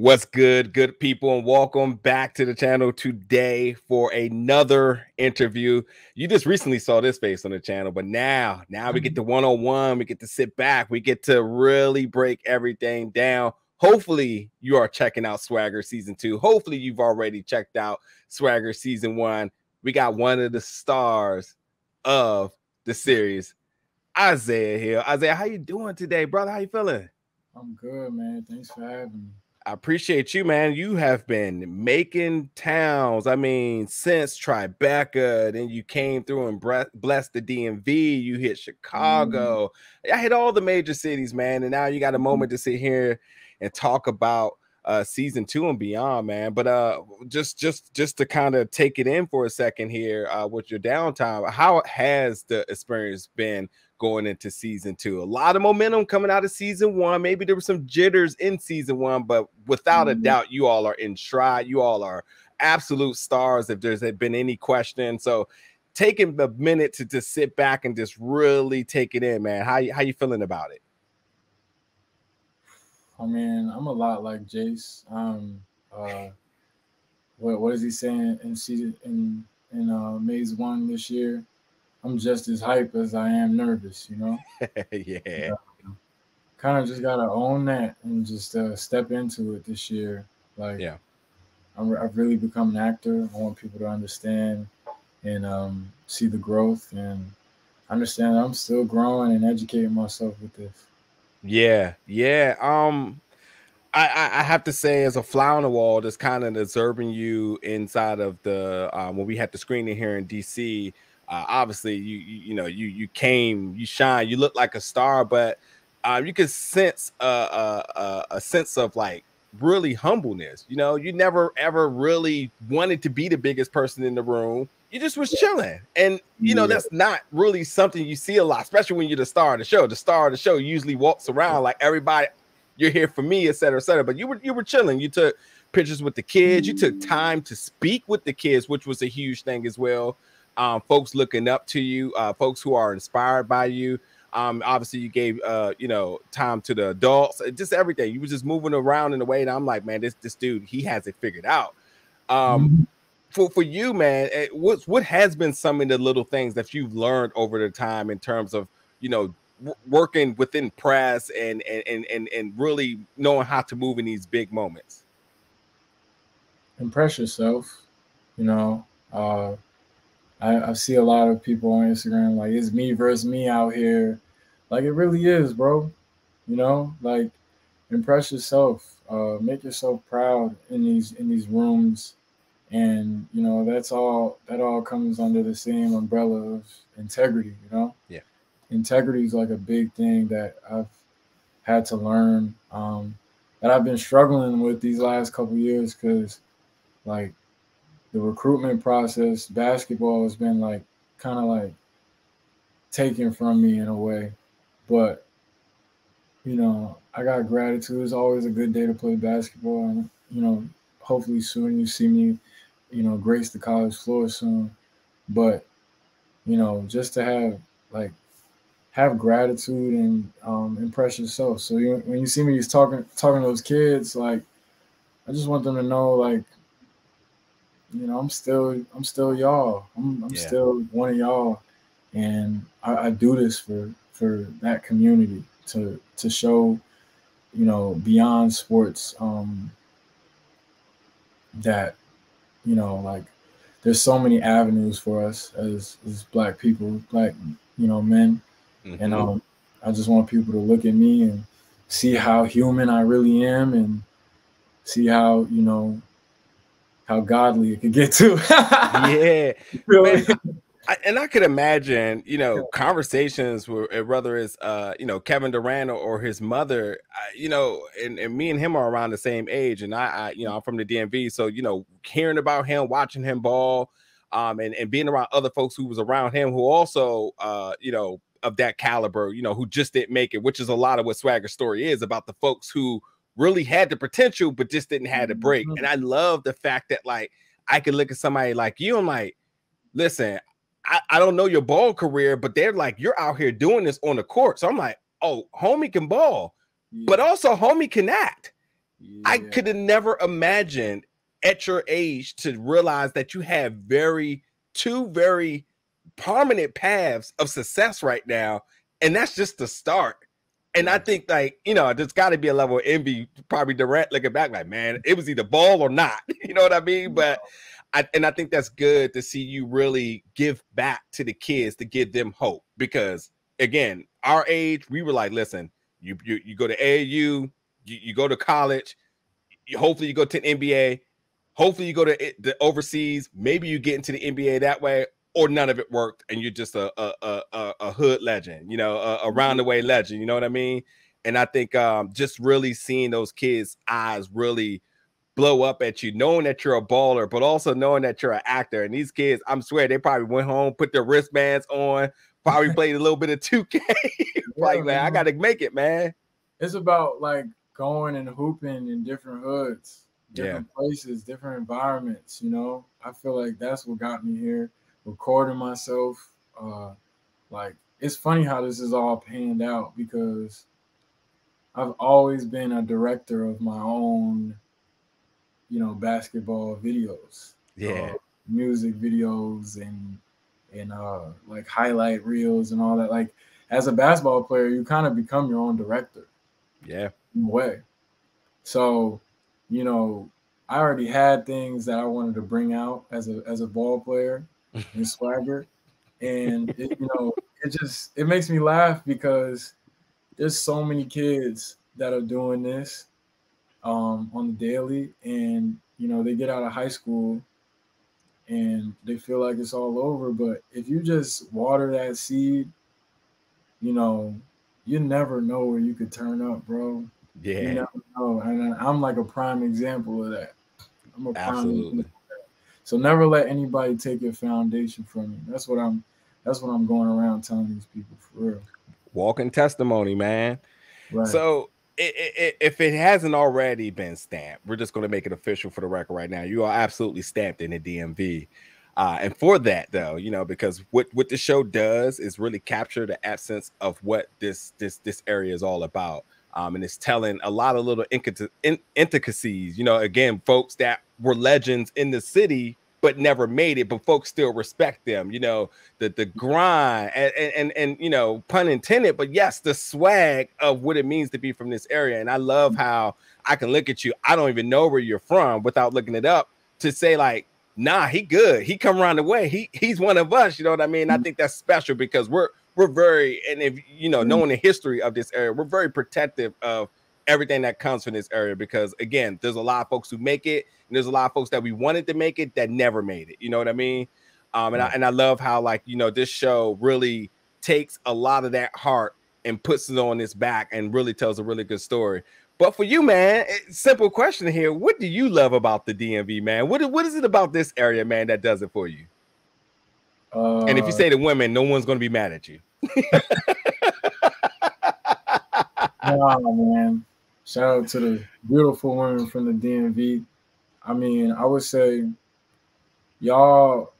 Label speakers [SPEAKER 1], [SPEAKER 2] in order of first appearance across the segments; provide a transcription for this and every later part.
[SPEAKER 1] What's good people, and welcome back to the channel today for another interview. You just recently saw this face on the channel, but now we get to one-on-one. We get to sit back. We get to really break everything down. Hopefully you are checking out Swagger Season 2. Hopefully you've already checked out Swagger Season 1. We got one of the stars of the series, Isaiah here. Isaiah, how you doing today, brother? How you feeling?
[SPEAKER 2] I'm good, man. Thanks for having me.
[SPEAKER 1] I appreciate you, man. You have been making towns. I mean, since Tribeca, then you came through and blessed the DMV. You hit Chicago. I hit all the major cities, man. And now you got a moment to sit here and talk about season 2 and beyond, man. But just to kind of take it in for a second here with your downtime, how has the experience been going into season 2? A lot of momentum coming out of season 1. Maybe there were some jitters in season 1, but without a doubt, you all are in stride. You all are absolute stars, if there's been any question. So taking the minute to just sit back and just really take it in, man. How you feeling about it?
[SPEAKER 2] I mean, I'm a lot like Jace. What is he saying in season in Maze 1 this year? I'm just as hype as I am nervous, you know?
[SPEAKER 1] Yeah.
[SPEAKER 2] Kind of just got to own that and just step into it this year. Like,
[SPEAKER 1] yeah,
[SPEAKER 2] I've really become an actor. I want people to understand and see the growth and understand I'm still growing and educating myself with this.
[SPEAKER 1] Yeah. I have to say, as a fly on the wall, just kind of observing you inside of the when we had the screening here in DC. Obviously, you came, you shine, you look like a star, but you could sense a sense of like really humbleness. You know, you never ever really wanted to be the biggest person in the room. You just was chilling, and you know that's not really something you see a lot, especially when you're the star of the show. The star of the show usually walks around like everybody. You're here for me, et cetera, but you were chilling. You took pictures with the kids. You took time to speak with the kids, which was a huge thing as well. Folks looking up to you, folks who are inspired by you. Obviously you gave time to the adults, just everything. You were just moving around in a way that I'm like, man, this dude, he has it figured out. For you, man, what has been some of the little things that you've learned over the time in terms of, you know, working within press and really knowing how to move in these big moments?
[SPEAKER 2] Impress yourself. You know, I see a lot of people on Instagram like it's me versus me out here. Like it really is, bro. You know, like impress yourself. Make yourself proud in these rooms, and you know that all comes under the same umbrella of integrity. You know,
[SPEAKER 1] yeah.
[SPEAKER 2] Integrity is like a big thing that I've had to learn. That I've been struggling with these last couple years because, like, the recruitment process, basketball has been like kind of like taken from me in a way. But, you know, I got gratitude. It's always a good day to play basketball. And, you know, hopefully soon you see me, you know, grace the college floor soon. But, you know, just to have gratitude and impress yourself. So when you see me just talking to those kids, like, I just want them to know, like, you know, I'm still y'all. I'm still one of y'all, and I do this for that community to show, you know, beyond sports, that, you know, like there's so many avenues for us as Black people, Black, you know, men, and I just want people to look at me and see how human I really am, and see how, you know, how godly it could get to.
[SPEAKER 1] Yeah. Man, I could imagine, you know, conversations where whether it's you know, Kevin Durant or his mother, you know, and me and him are around the same age, and I you know, I'm from the DMV, so you know, hearing about him, watching him ball, and being around other folks who was around him who also you know, of that caliber, you know, who just didn't make it, which is a lot of what Swagger's story is about, the folks who really had the potential but just didn't have the break. And I love the fact that, like, I could look at somebody like you and like, listen, I don't know your ball career, but they're like, you're out here doing this on the court. So I'm like, oh, homie can ball, but also homie can act. I could have never imagined at your age to realize that you have two very prominent paths of success right now, and that's just the start. And I think, like, you know, there's got to be a level of envy, probably Durant looking back, like, man, it was either ball or not. You know what I mean? But I think that's good to see you really give back to the kids, to give them hope, because again, our age, we were like, listen, you go to AAU, you go to college, hopefully you go to an NBA, hopefully you go to the overseas, maybe you get into the NBA that way, or none of it worked and you're just a hood legend, you know, a round the way legend, you know what I mean? And I think just really seeing those kids' eyes really blow up at you, knowing that you're a baller, but also knowing that you're an actor. And these kids, I'm swear, they probably went home, put their wristbands on, probably played a little bit of 2K. Like, man, I gotta make it, man.
[SPEAKER 2] It's about like going and hooping in different hoods, different places, different environments. You know, I feel like that's what got me here. Recording myself, like, it's funny how this is all panned out, because I've always been a director of my own, you know, basketball videos, music videos, and like highlight reels and all that. Like, as a basketball player, you kind of become your own director, in a way. So, you know, I already had things that I wanted to bring out as a ball player and swagger, and it, you know, it makes me laugh, because there's so many kids that are doing this on the daily, and you know, they get out of high school and they feel like it's all over. But if you just water that seed, you know, you never know where you could turn up, bro. You never know. And I'm like a prime example of that. I'm a prime example of that. So never let anybody take your foundation from you. That's what I'm going around telling these people, for real.
[SPEAKER 1] Walking testimony, man. Right. So if it hasn't already been stamped, we're just going to make it official for the record right now. You are absolutely stamped in the DMV. And for that, though, you know, because what the show does is really capture the essence of what this area is all about. And it's telling a lot of little intricacies, you know, again, folks that were legends in the city but never made it, but folks still respect them, you know, the grind and you know, pun intended, but yes, the swag of what it means to be from this area. And I love how I can look at you, I don't even know where you're from without looking it up, to say like, nah, he good, he come around the way, he's one of us, you know what I mean? I think that's special, because we're very, and if you know, knowing the history of this area, we're very protective of everything that comes from this area, because again, there's a lot of folks who make it, and there's a lot of folks that we wanted to make it that never made it, you know what I mean? And I love how, like, you know, this show really takes a lot of that heart and puts it on its back and really tells a really good story. But for you, man, simple question here, what do you love about the DMV, man? What is it about this area, man, that does it for you? And if you say to women, no one's going to be mad at you.
[SPEAKER 2] Oh, man. Shout out to the beautiful women from the DMV. I mean, I would say y'all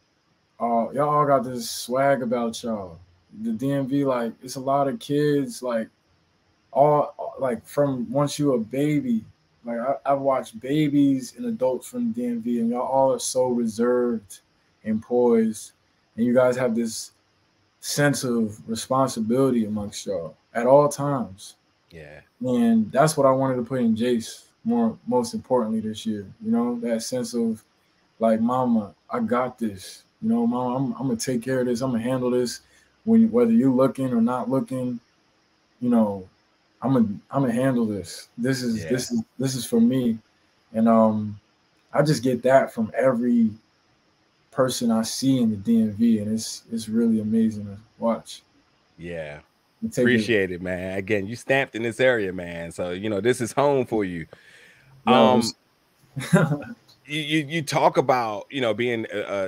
[SPEAKER 2] all got this swag about y'all. The DMV, like, it's a lot of kids, like, all, like, from once you a baby. Like, I've watched babies and adults from the DMV, and y'all all are so reserved and poised. And you guys have this sense of responsibility amongst y'all at all times.
[SPEAKER 1] Yeah.
[SPEAKER 2] And that's what I wanted to put in Jace most importantly this year. You know, that sense of like, mama, I got this. You know, mama, I'm gonna take care of this. I'm gonna handle this. Whether you're looking or not looking, you know, I'm gonna handle this. This is for me. And I just get that from every person I see in the DMV, and it's really amazing to watch.
[SPEAKER 1] Yeah. Appreciate it, man. Again, you stamped in this area, man. So, you know, this is home for you. You talk about, you know, being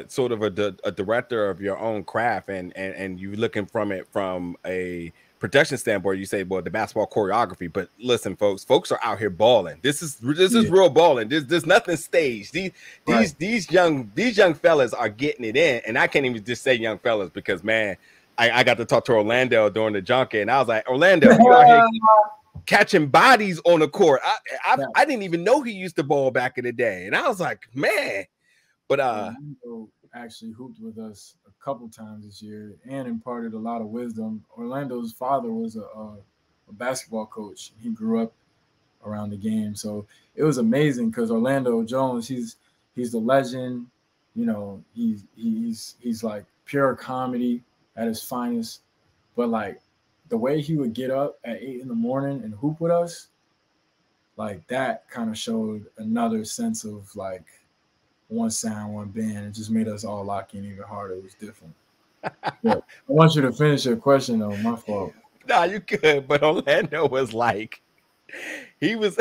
[SPEAKER 1] sort of a director of your own craft, and you looking from it from a production standpoint. You say, well, the basketball choreography, but listen, folks are out here balling. This is real balling. There's nothing staged. These young fellas are getting it in, and I can't even just say young fellas, because, man, I got to talk to Orlando during the junket, and I was like, Orlando, you out here. catching bodies on the court. I didn't even know he used to ball back in the day, and I was like, man. But
[SPEAKER 2] Orlando actually hooped with us a couple times this year and imparted a lot of wisdom. Orlando's father was a basketball coach. He grew up around the game, so it was amazing because Orlando Jones, he's the legend. You know, he's like pure comedy at his finest. But like the way he would get up at 8 in the morning and hoop with us, like that kind of showed another sense of like one sound, one band. It just made us all lock in even harder. It was different. Yeah. I want you to finish your question though. My fault.
[SPEAKER 1] Nah, you could. But Orlando was like, he was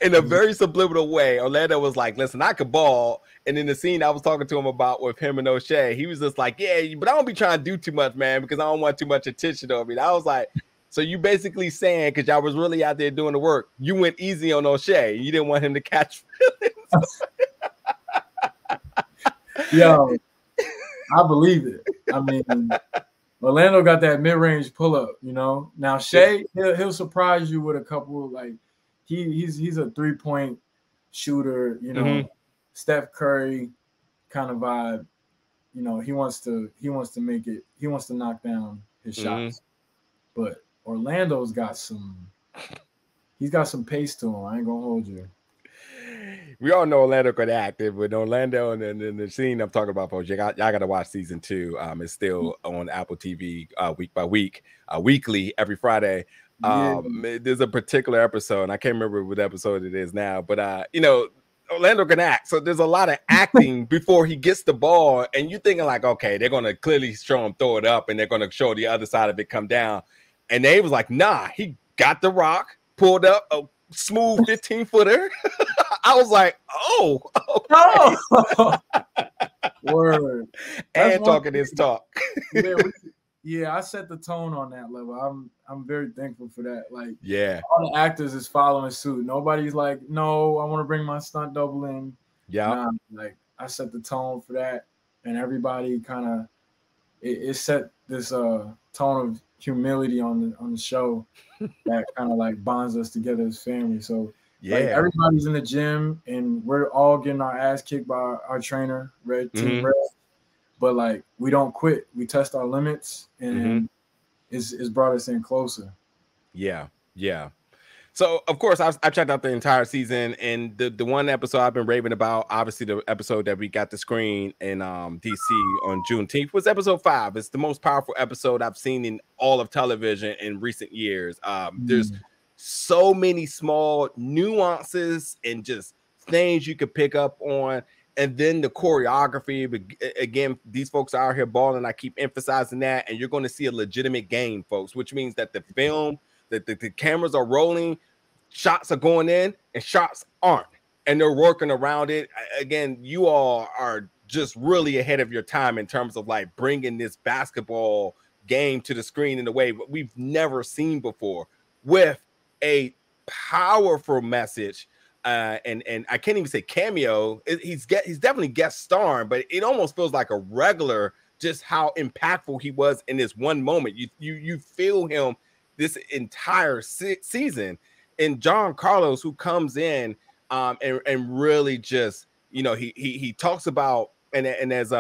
[SPEAKER 1] in a very subliminal way. Orlando was like, listen, I could ball. And in the scene I was talking to him about with him and O'Shea, he was just like, yeah, but I don't be trying to do too much, man, because I don't want too much attention on me. And I was like, so you basically saying, because y'all was really out there doing the work, you went easy on O'Shea. You didn't want him to catch feelings.
[SPEAKER 2] Yo, I believe it. I mean, Orlando got that mid-range pull-up, you know. Now Shea, he'll surprise you with a couple. Like he's a 3-point shooter, you know, Steph Curry kind of vibe. You know, he wants to make it. He wants to knock down his shots. But Orlando's got some. He's got some pace to him. I ain't gonna hold you.
[SPEAKER 1] We all know Orlando could act, but Orlando and the scene I'm talking about, folks, y'all got to watch season 2. It's still on Apple TV week by week, weekly, every Friday. There's a particular episode, and I can't remember what episode it is now, but you know, Orlando can act, so there's a lot of acting before he gets the ball, and you're thinking like, okay, they're gonna clearly show him throw it up, and they're gonna show the other side of it come down, and they was like, nah, he got the rock, pulled up a smooth 15-footer. I was like, oh, okay.
[SPEAKER 2] Oh. Word.
[SPEAKER 1] And talking his talk.
[SPEAKER 2] Yeah, I set the tone on that level. I'm very thankful for that. Like,
[SPEAKER 1] yeah,
[SPEAKER 2] all the actors is following suit. Nobody's like, no, I want to bring my stunt double in.
[SPEAKER 1] Yeah,
[SPEAKER 2] nah, like I set the tone for that, and everybody kind of it set this tone of humility on the show that kind of like bonds us together as family. So
[SPEAKER 1] yeah,
[SPEAKER 2] like everybody's in the gym and we're all getting our ass kicked by our trainer, Team Red. But like we don't quit. We test our limits, and it's brought us in closer.
[SPEAKER 1] Yeah, yeah. So of course I checked out the entire season, and the one episode I've been raving about, obviously the episode that we got to screen in DC on Juneteenth, was episode 5. It's the most powerful episode I've seen in all of television in recent years. There's so many small nuances and just things you could pick up on. And then the choreography, again, these folks are out here balling. I keep emphasizing that. And you're going to see a legitimate game, folks, which means that the film, that the cameras are rolling, shots are going in, and shots aren't. And they're working around it. Again, you all are just really ahead of your time in terms of like bringing this basketball game to the screen in a way we've never seen before, with a powerful message. And I can't even say cameo. He's definitely guest starring, but it almost feels like a regular. Just how impactful he was in this one moment. You feel him this entire season. And John Carlos, who comes in and really just, you know, he talks about, and as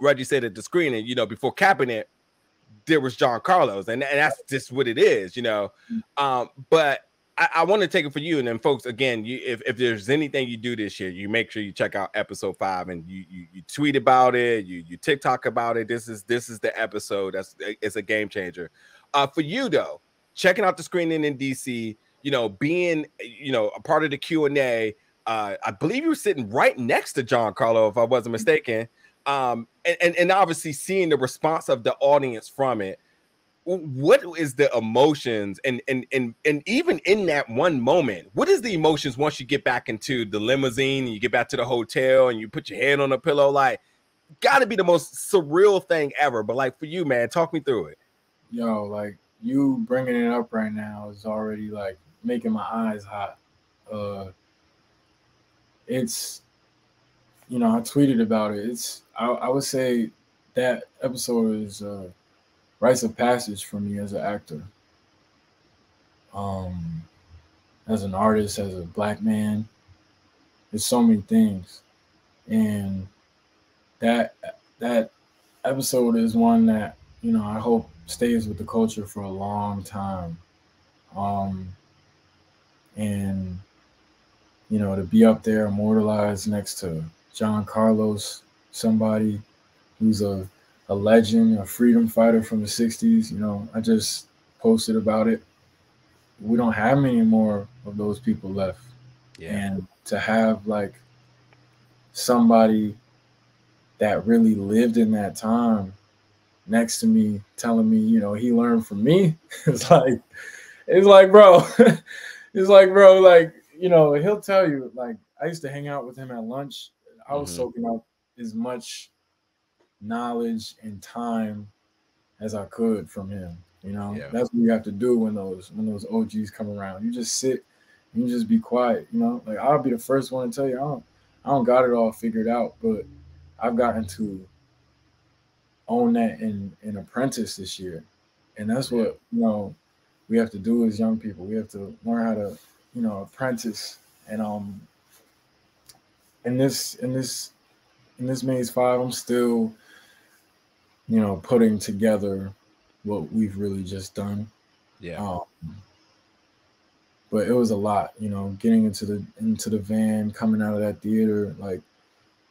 [SPEAKER 1] Reggie said at the screening, you know, before capping it, there was John Carlos, and that's just what it is, you know. But I want to take it for you, and then folks, again, if there's anything you do this year, you make sure you check out episode 5, and you tweet about it, you TikTok about it. This is the episode. It's a game changer. For you though, checking out the screening in DC, you know, being, you know, a part of the Q&A. I believe you were sitting right next to John Carlo, if I wasn't mistaken. And obviously seeing the response of the audience from it. What is the emotions and even in that one moment, what is the emotions once you get back into the limousine and you get back to the hotel and you put your head on a pillow? Like, gotta be the most surreal thing ever. But like, for you, man, talk me through it.
[SPEAKER 2] Yo, like you bringing it up right now is already like making my eyes hot. It's, you know, I tweeted about it. I would say that episode is rites of passage for me as an actor. as an artist, as a black man. There's so many things, and that that episode is one that I hope stays with the culture for a long time. Um, and to be up there immortalized next to John Carlos, somebody who's a legend, a freedom fighter from the '60s. I just posted about it. We don't have many more of those people left,
[SPEAKER 1] Yeah.
[SPEAKER 2] and to have like somebody that really lived in that time next to me telling me, he learned from me. It's like, bro, it's like, bro, like, he'll tell you, like, I used to hang out with him at lunch. I was
[SPEAKER 1] Mm-hmm.
[SPEAKER 2] soaking up as much knowledge and time as I could from him.
[SPEAKER 1] Yeah.
[SPEAKER 2] That's what you have to do when those OGs come around. You just sit and you just be quiet. Like I'll be the first one to tell you I don't got it all figured out, but I've gotten to own that in apprentice this year, and that's
[SPEAKER 1] Yeah.
[SPEAKER 2] what we have to do as young people. We have to learn how to apprentice, and in this Maze 5, I'm still putting together what we've really just done.
[SPEAKER 1] Yeah.
[SPEAKER 2] Um, but it was a lot, getting into the van, coming out of that theater, like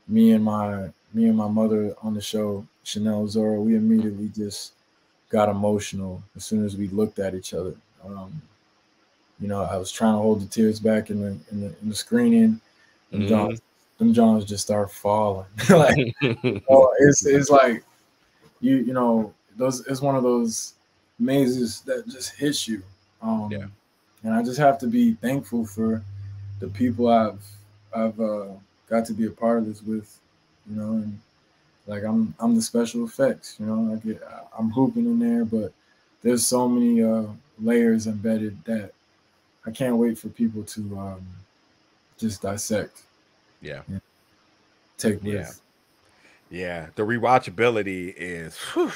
[SPEAKER 2] me and my mother on the show, Chanel Zora, we immediately just got emotional as soon as we looked at each other. Um, I was trying to hold the tears back in the screening. Them
[SPEAKER 1] Mm-hmm.
[SPEAKER 2] Johns, them Johns just start falling. Like, it's like those. It's one of those mazes that just hits you.
[SPEAKER 1] Yeah.
[SPEAKER 2] And I just have to be thankful for the people I've got to be a part of this with, and like I'm the special effects, I'm hooping in there, but there's so many layers embedded that I can't wait for people to just dissect
[SPEAKER 1] Yeah.
[SPEAKER 2] and take
[SPEAKER 1] Yeah.
[SPEAKER 2] with.
[SPEAKER 1] Yeah. The rewatchability is
[SPEAKER 2] You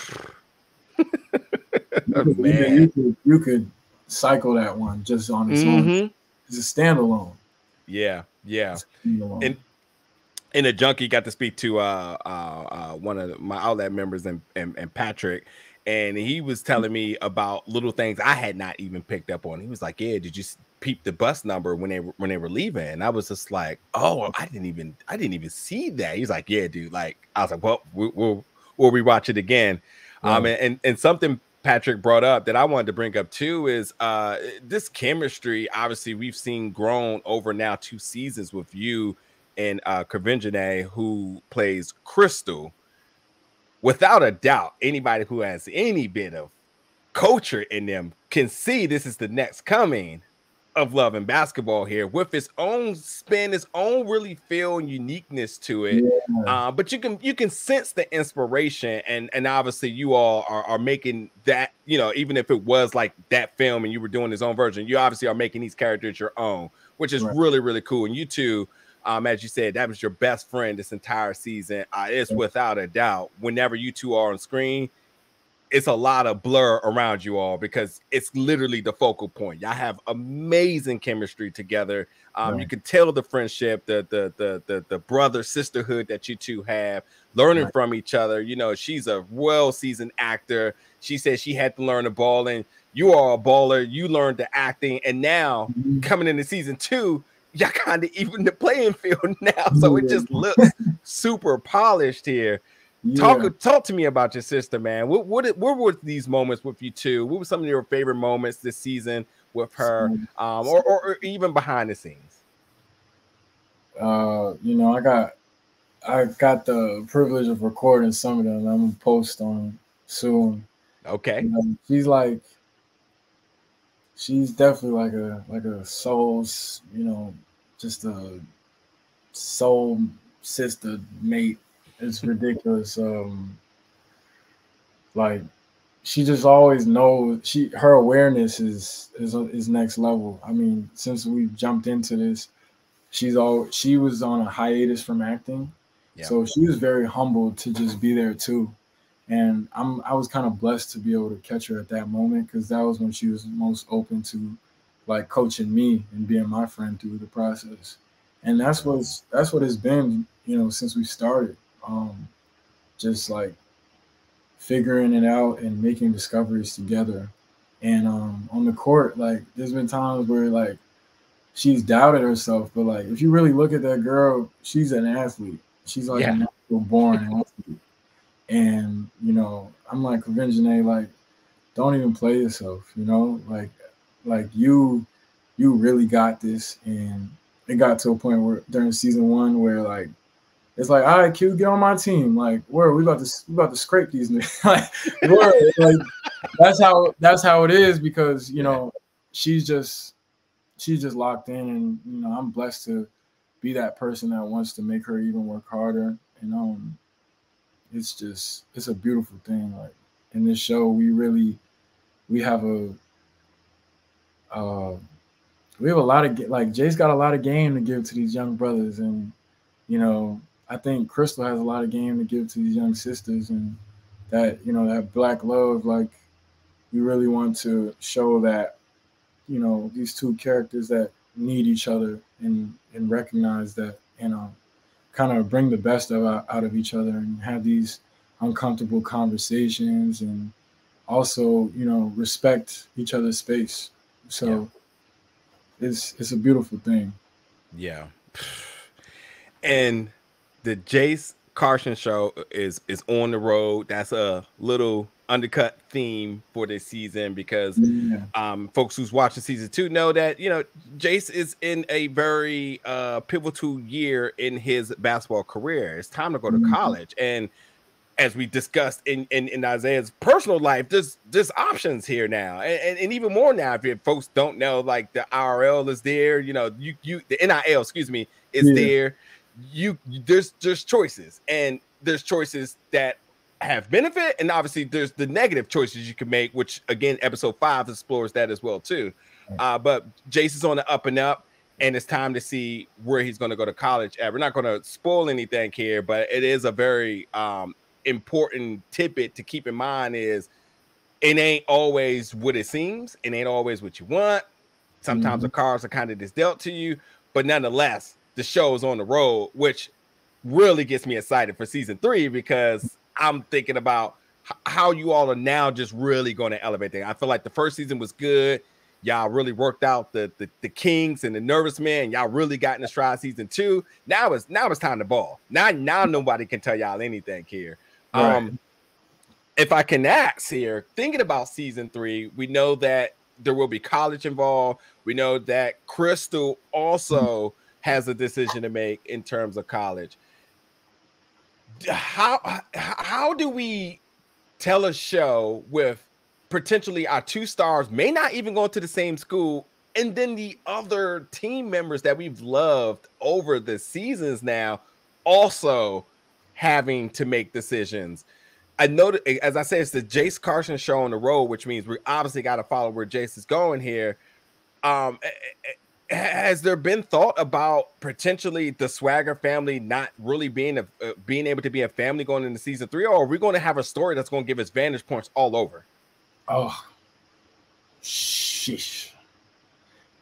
[SPEAKER 2] could,
[SPEAKER 1] man.
[SPEAKER 2] you could cycle that one just on its own.
[SPEAKER 1] Mm-hmm.
[SPEAKER 2] It's a standalone.
[SPEAKER 1] Yeah. Yeah.
[SPEAKER 2] It's a standalone.
[SPEAKER 1] And in a junkie got to speak to one of my outlet members and Patrick, and he was telling me about little things I had not even picked up on. He was like, "Yeah, did you peep the bus number when they were leaving?" And I was just like, "Oh, I didn't even see that." He's like, "Yeah, dude." Like I was like, "Well, we'll rewatch it again."
[SPEAKER 2] Right.
[SPEAKER 1] And something Patrick brought up that I wanted to bring up too is this chemistry. Obviously, we've seen grown over now 2 seasons with you and Kavinjane, who plays Crystal. Without a doubt, anybody who has any bit of culture in them can see this is the next coming of Love and Basketball here, with its own spin, its own really feel and uniqueness to it.
[SPEAKER 2] Yeah.
[SPEAKER 1] But you can sense the inspiration, and obviously you all are making that, even if it was like that film and you were doing his own version, you obviously are making these characters your own, which is
[SPEAKER 2] Right.
[SPEAKER 1] really, really cool. And you two, as you said, that was your best friend this entire season. It's without a doubt, whenever you two are on screen, it's a lot of blur around you all because it's literally the focal point. Y'all have amazing chemistry together. You
[SPEAKER 2] Right.
[SPEAKER 1] can tell the friendship, the brother sisterhood that you two have, learning
[SPEAKER 2] Right.
[SPEAKER 1] from each other. She's a well-seasoned actor. She said she had to learn the balling. You are a baller. You learned the acting, and now
[SPEAKER 2] Mhm.
[SPEAKER 1] coming into season 2, y'all kind of even the playing field now. So it just looks super polished here.
[SPEAKER 2] Yeah.
[SPEAKER 1] Talk to me about your sister, man. What were these moments with you two? What were some of your favorite moments this season with her, or even behind the scenes?
[SPEAKER 2] I got the privilege of recording some of them. I'm gonna post on soon.
[SPEAKER 1] Okay.
[SPEAKER 2] She's definitely like a soul's, just a soul sister mate. It's ridiculous. Like she just always knows her awareness is next level. I mean, since we jumped into this, she was on a hiatus from acting,
[SPEAKER 1] Yeah.
[SPEAKER 2] so she was very humbled to just be there too. And I was kind of blessed to be able to catch her at that moment because that was when she was most open to like coaching me and being my friend through the process. And that's what it's been, since we started. Just like figuring it out and making discoveries together. And on the court, like there's been times where like she's doubted herself, but like if you really look at that girl, she's an athlete. She's like a natural born athlete. And I'm like convention like, don't even play yourself, like you really got this. And it got to a point where during season 1 where like it's like, all right, Q, get on my team. Like, where we about to scrape these niggas. like that's how it is, because she's just locked in, and I'm blessed to be that person that wants to make her even work harder. And it's a beautiful thing. Like in this show, we have a lot of like Jace got a lot of game to give to these young brothers, and I think Crystal has a lot of game to give to these young sisters, and that that black love. Like we really want to show that these two characters that need each other, and recognize that, kind of bring the best out of each other, and have these uncomfortable conversations, and also respect each other's space. So it's a beautiful thing.
[SPEAKER 1] Yeah. And the Jace Carson show is on the road. That's a little undercut theme for this season, because folks who's watching season 2 know that Jace is in a very pivotal year in his basketball career. It's time to go to college, and as we discussed in Isaiah's personal life, there's options here now, and even more now. If folks don't know, like the IRL is there, the NIL, excuse me, is there. There's choices, and there's choices that have benefit, and obviously there's the negative choices you can make, which again episode 5 explores that as well too. But Jace is on the up and up, and it's time to see where he's going to go to college at. We're not going to spoil anything here, but it is a very important tidbit to keep in mind. Is it ain't always what it seems, it ain't always what you want. Sometimes the cards are kind of just dealt to you, but nonetheless the show is on the road, which really gets me excited for season 3, because I'm thinking about how you all are now just really going to elevate things. I feel like the first season was good. Y'all really worked out the kinks and the nervous man. Y'all really got in the stride season 2. Now it's time to ball. Now nobody can tell y'all anything here. Right. If I can ask here, thinking about season 3, we know that there will be college involved. We know that Crystal also has a decision to make in terms of college. How do we tell a show with potentially our 2 stars may not even go to the same school, and then the other team members that we've loved over the seasons now also having to make decisions? I know that, as I said, it's the Jace Carson show on the road, which means we obviously got to follow where Jace is going here. Has there been thought about potentially the Swagger family not really being able to be a family going into season 3, or are we going to have a story that's going to give us vantage points all over?
[SPEAKER 2] Oh, sheesh.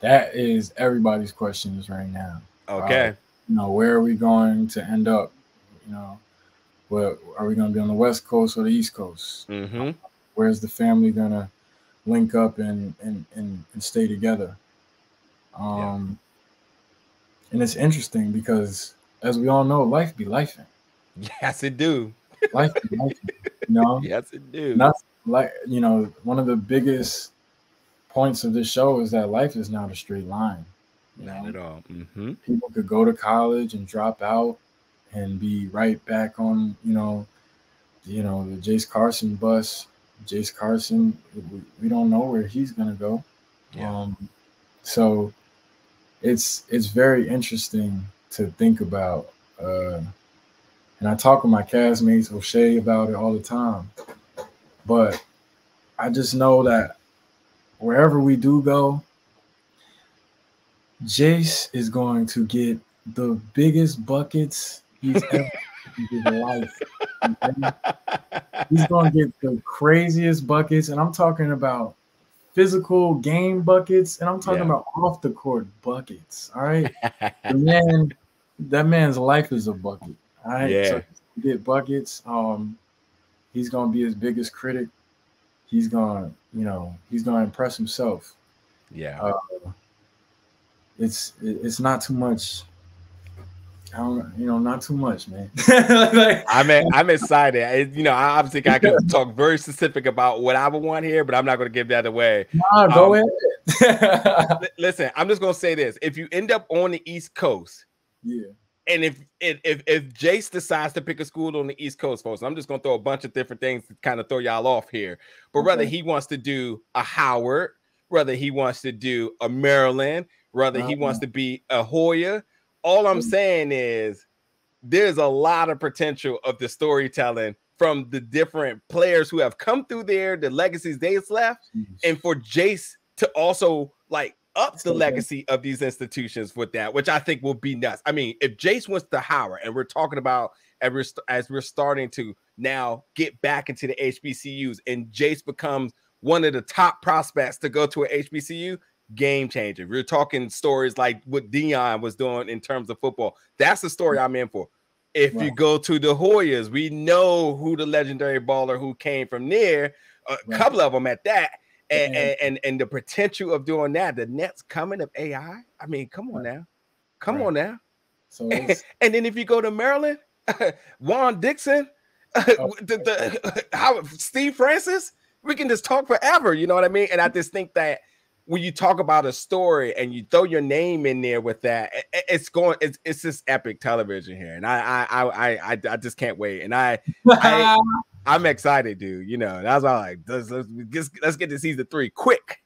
[SPEAKER 2] That is everybody's questions right now.
[SPEAKER 1] Okay.
[SPEAKER 2] Where are we going to end up? Where are we going to be, on the West Coast or the East Coast? Where's the family going to link up and stay together? And it's interesting because, as we all know, life be lifing.
[SPEAKER 1] Yes, it do.
[SPEAKER 2] Life be lifing.
[SPEAKER 1] Yes, it do.
[SPEAKER 2] Not like one of the biggest points of this show is that life is not a straight line.
[SPEAKER 1] Not at all.
[SPEAKER 2] People could go to college and drop out and be right back on, the Jace Carson bus. Jace Carson, we don't know where he's gonna go. So it's very interesting to think about. And I talk with my castmates, O'Shea, about it all the time. But I just know that wherever we do go, Jace is going to get the biggest buckets he's ever in his life. Okay? He's going to get the craziest buckets, and I'm talking about physical game buckets, and I'm talking about off the court buckets. All right, that man's life is a bucket. All right, so get buckets. He's gonna be his biggest critic. He's gonna impress himself.
[SPEAKER 1] Yeah.
[SPEAKER 2] It's not too much. I don't, not too much, man.
[SPEAKER 1] I'm excited. I obviously I can talk very specific about what I would want here, but I'm not going to give that away.
[SPEAKER 2] Nah, go ahead.
[SPEAKER 1] Listen, I'm just going to say this: if you end up on the East Coast, and if Jace decides to pick a school on the East Coast, folks, I'm just going to throw a bunch of different things to kind of throw y'all off here. But whether he wants to do a Howard, whether he wants to do a Maryland, whether he wants to be a Hoya. All I'm saying is there's a lot of potential of the storytelling from the different players who have come through there, the legacies they've left, and for Jace to also like up the legacy of these institutions with that, which I think will be nuts. I mean, if Jace wants to Howard, and we're talking about as we're starting to now get back into the HBCUs, and Jace becomes one of the top prospects to go to an HBCU, game changer. We're talking stories like what Dion was doing in terms of football. That's the story I'm in for. If you go to the Hoyas, we know who the legendary baller who came from there, a couple of them at that, and the potential of doing that. The Nets coming of AI. I mean, come on now, come on now.
[SPEAKER 2] So
[SPEAKER 1] and then if you go to Maryland, Juan Dixon, Steve Francis, we can just talk forever. You know what I mean? And I just think that when you talk about a story and you throw your name in there with that, it's just epic television here, and I just can't wait, and I'm excited, dude. You know, that's why I like let's get to season 3 quick.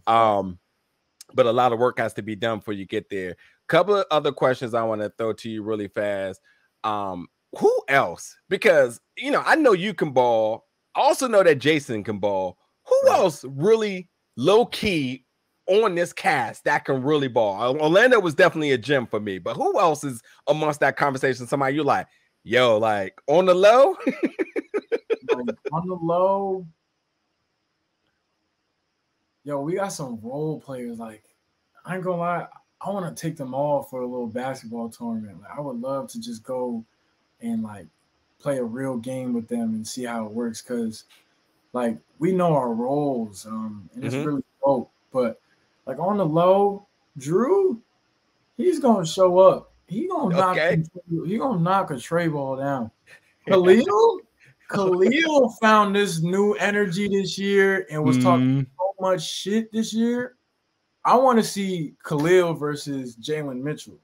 [SPEAKER 1] But a lot of work has to be done before you get there. Couple of other questions I want to throw to you really fast. Who else? Because I know you can ball. I also know that Jason can ball. Who else really low key on this cast that can really ball? Orlando was definitely a gem for me, but who else is amongst that conversation? Somebody you're like, yo, like on the low?
[SPEAKER 2] On the low, yo, we got some role players. Like, I ain't gonna lie, I want to take them all for a little basketball tournament. Like, I would love to just go and like play a real game with them and see how it works, because like we know our roles, and it's really dope. But like on the low, Drew, he's gonna show up. He gonna knock a tray ball down. Khalil found this new energy this year and was talking so much shit this year. I want to see Khalil versus Jalen Mitchell.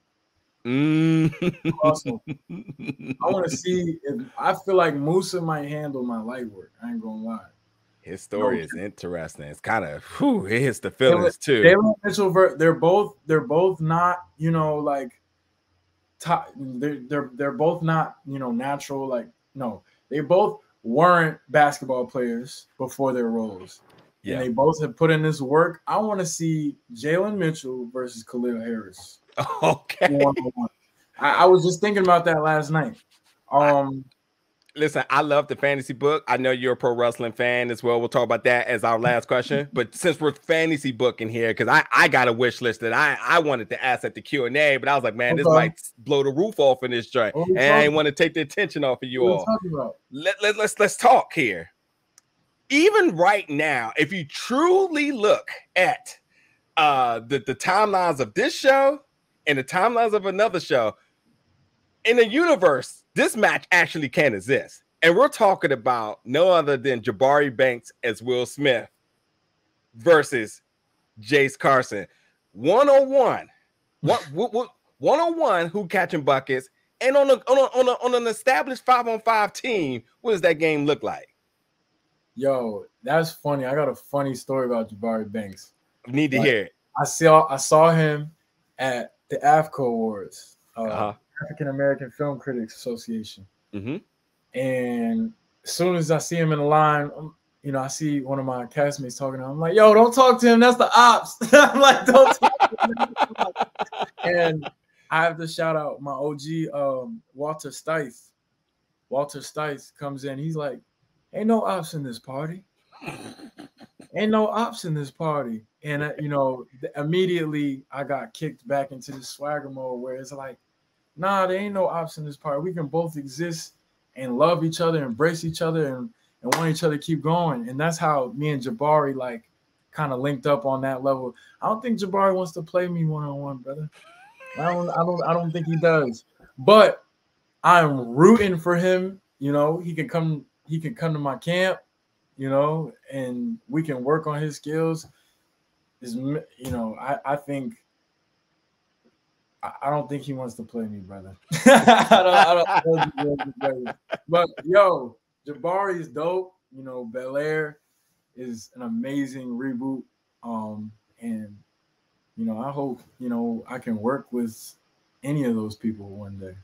[SPEAKER 2] Awesome. I want to see if I feel like Musa might handle my light work. I ain't gonna lie.
[SPEAKER 1] His story is interesting. It's kind of it hits the feelings too.
[SPEAKER 2] Jalen Mitchell, they're both not, like top. They're both not, natural. Like, no, they both weren't basketball players before their roles. Yeah, and they both have put in this work. I want to see Jalen Mitchell versus Khalil Harris.
[SPEAKER 1] Okay.
[SPEAKER 2] 1-on-1. I was just thinking about that last night.
[SPEAKER 1] Listen, I love the fantasy book. I know you're a pro wrestling fan as well. We'll talk about that as our last question. But since we're fantasy booking here, because I got a wish list that I wanted to ask at the Q&A, but I was like, man, this might blow the roof off in this joint. And I didn't want to take the attention off of you all. Let's talk here. Even right now, if you truly look at the timelines of this show and the timelines of another show, in the universe, this match actually can exist. And we're talking about no other than Jabari Banks as Will Smith versus Jace Carson. 1-on-1. One-on-one, who catching buckets. And on an established 5-on-5 team, what does that game look like?
[SPEAKER 2] Yo, that's funny. I got a funny story about Jabari Banks.
[SPEAKER 1] Need to hear it.
[SPEAKER 2] I saw him at the AFCO Awards. African American Film Critics Association. And as soon as I see him in the line, I see one of my castmates talking to him. I'm like, yo, don't talk to him. That's the ops. I'm like, don't talk to him. And I have to shout out my OG, Walter Stice. Walter Stice comes in. He's like, ain't no ops in this party. ain't no ops in this party. And you know, immediately I got kicked back into the swagger mode where it's like, nah, there ain't no ops in this party. We can both exist and love each other, embrace each other, and want each other to keep going. And that's how me and Jabari like kind of linked up on that level. I don't think Jabari wants to play me one-on-one, brother. I don't think he does. But I'm rooting for him. You know, he can come to my camp, you know, and we can work on his skills. Is, you know, I think I don't think he wants to play me, brother. I don't think he wants to play me. But yo, Jabari is dope. You know, Bel Air is an amazing reboot. And you know, I hope, you know, I can work with any of those people one day.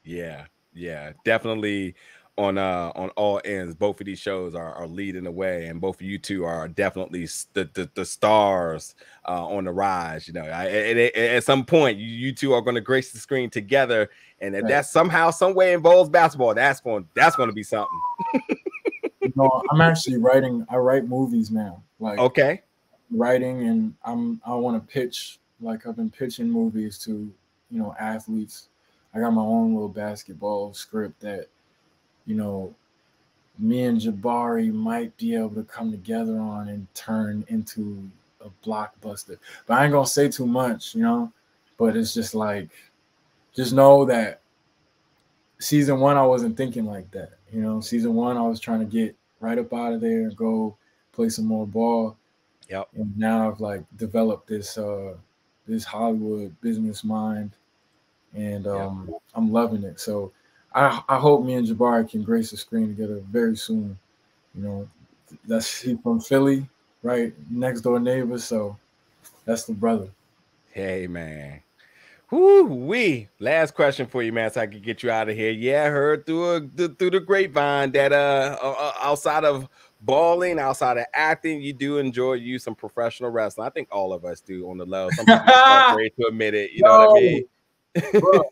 [SPEAKER 1] Yeah, definitely on all ends. Both of these shows are leading the way, and both of you two are definitely the stars on the rise. You know, at some point, you two are going to grace the screen together, and if that somehow, some way involves basketball, that's going to be something.
[SPEAKER 2] You know, I'm actually writing. I write movies now. Like,
[SPEAKER 1] okay,
[SPEAKER 2] writing, and I want to pitch. Like, I've been pitching movies to, you know, athletes. I got my own little basketball script that, you know, me and Jabari might be able to come together on and turn into a blockbuster. But I ain't gonna say too much, you know. But it's just like, just know that season one I wasn't thinking like that. You know, season one I was trying to get right up out of there and go play some more ball.
[SPEAKER 1] Yep.
[SPEAKER 2] And now I've like developed this this Hollywood business mind, and I'm loving it. So I hope me and Jabari can grace the screen together very soon. You know, he's from Philly, right? Next door neighbor, so that's the brother.
[SPEAKER 1] Hey man. Whoo-wee. Last question for you, man, so I can get you out of here. Yeah, I heard through the grapevine that outside of balling, outside of acting, you do enjoy some professional wrestling. I think all of us do on the low. Some people are afraid to admit it. You know what I mean?
[SPEAKER 2] Bro,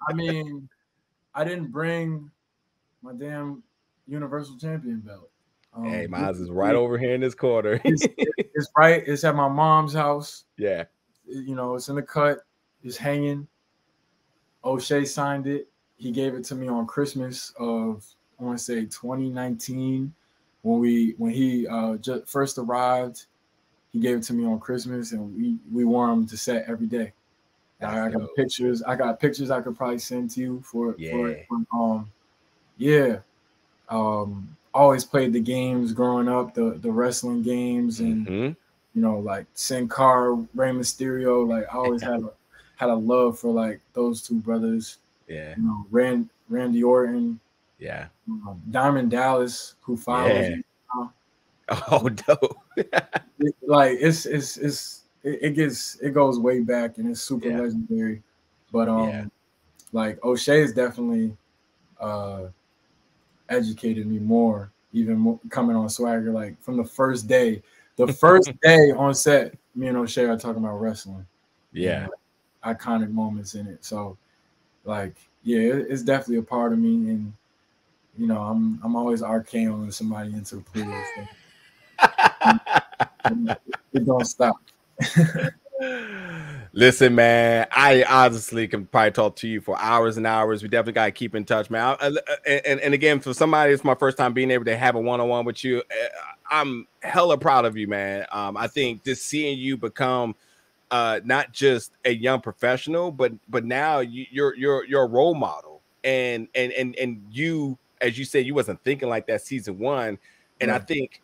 [SPEAKER 2] I mean, I didn't bring my damn Universal Champion belt.
[SPEAKER 1] Hey, mine's is right over here in this corner.
[SPEAKER 2] It's right. It's at my mom's house.
[SPEAKER 1] Yeah.
[SPEAKER 2] You know, it's in the cut. It's hanging. O'Shea signed it. He gave it to me on Christmas of, I want to say 2019, when he just first arrived. He gave it to me on Christmas, and we wore him to set every day. I got pictures. I got pictures I could probably send to you for it. Always played the games growing up, the wrestling games, and you know, like Sin Cara, Rey Mysterio. Like, I always had a love for like those two brothers.
[SPEAKER 1] Yeah.
[SPEAKER 2] You know, Randy Orton.
[SPEAKER 1] Yeah.
[SPEAKER 2] Diamond Dallas, who follows me now.
[SPEAKER 1] Oh, dope.
[SPEAKER 2] It goes way back, and it's super legendary. But like O'Shea has definitely educated me more, even more, coming on Swagger. Like, from the first day on set, me and O'Shea are talking about wrestling.
[SPEAKER 1] Yeah.
[SPEAKER 2] Iconic moments in it. So, like, yeah, it's definitely a part of me, and you know, I'm always RKOing somebody into the pool. So. It don't stop.
[SPEAKER 1] Listen, man, I honestly can probably talk to you for hours and hours. We definitely got to keep in touch, man. And again, for somebody, it's my first time being able to have a one-on-one with you. I'm hella proud of you, man. I think just seeing you become not just a young professional, but now you're a role model, and you, as you said, you wasn't thinking like that season one, and I think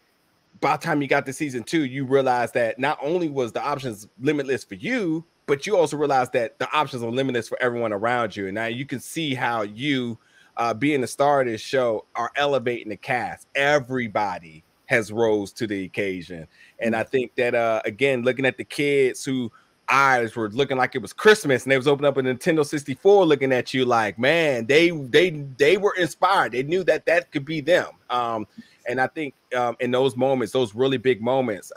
[SPEAKER 1] by the time you got to season two, you realized that not only was the options limitless for you, but you also realized that the options are limitless for everyone around you. And now you can see how you, being the star of this show, are elevating the cast. Everybody has rose to the occasion. And I think that, again, looking at the kids who eyes were looking like it was Christmas, and they was opening up a Nintendo 64 looking at you like, man, they were inspired. They knew that could be them. And I think in those moments, those really big moments,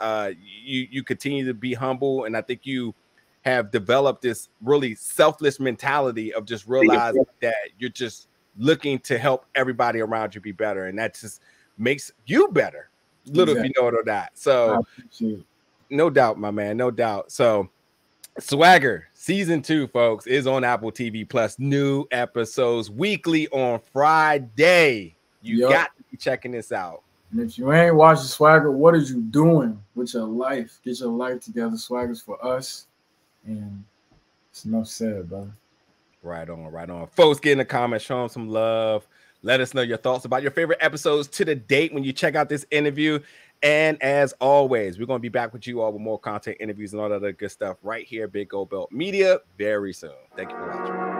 [SPEAKER 1] you continue to be humble. And I think you have developed this really selfless mentality of just realizing that you're just looking to help everybody around you be better. And that just makes you better. little if you know it or not. So
[SPEAKER 2] I appreciate it.
[SPEAKER 1] No doubt, my man, no doubt. So Swagger season 2, folks, is on Apple TV Plus. New episodes weekly on Friday. You got to be checking this out.
[SPEAKER 2] And if you ain't watching Swagger, what are you doing with your life? Get your life together. Swagger's for us. And it's enough said, brother.
[SPEAKER 1] Right on, right on. Folks, get in the comments, show them some love. Let us know your thoughts about your favorite episodes to the date when you check out this interview. And as always, we're going to be back with you all with more content, interviews, and all that other good stuff right here, Big Gold Belt Media, very soon. Thank you for watching.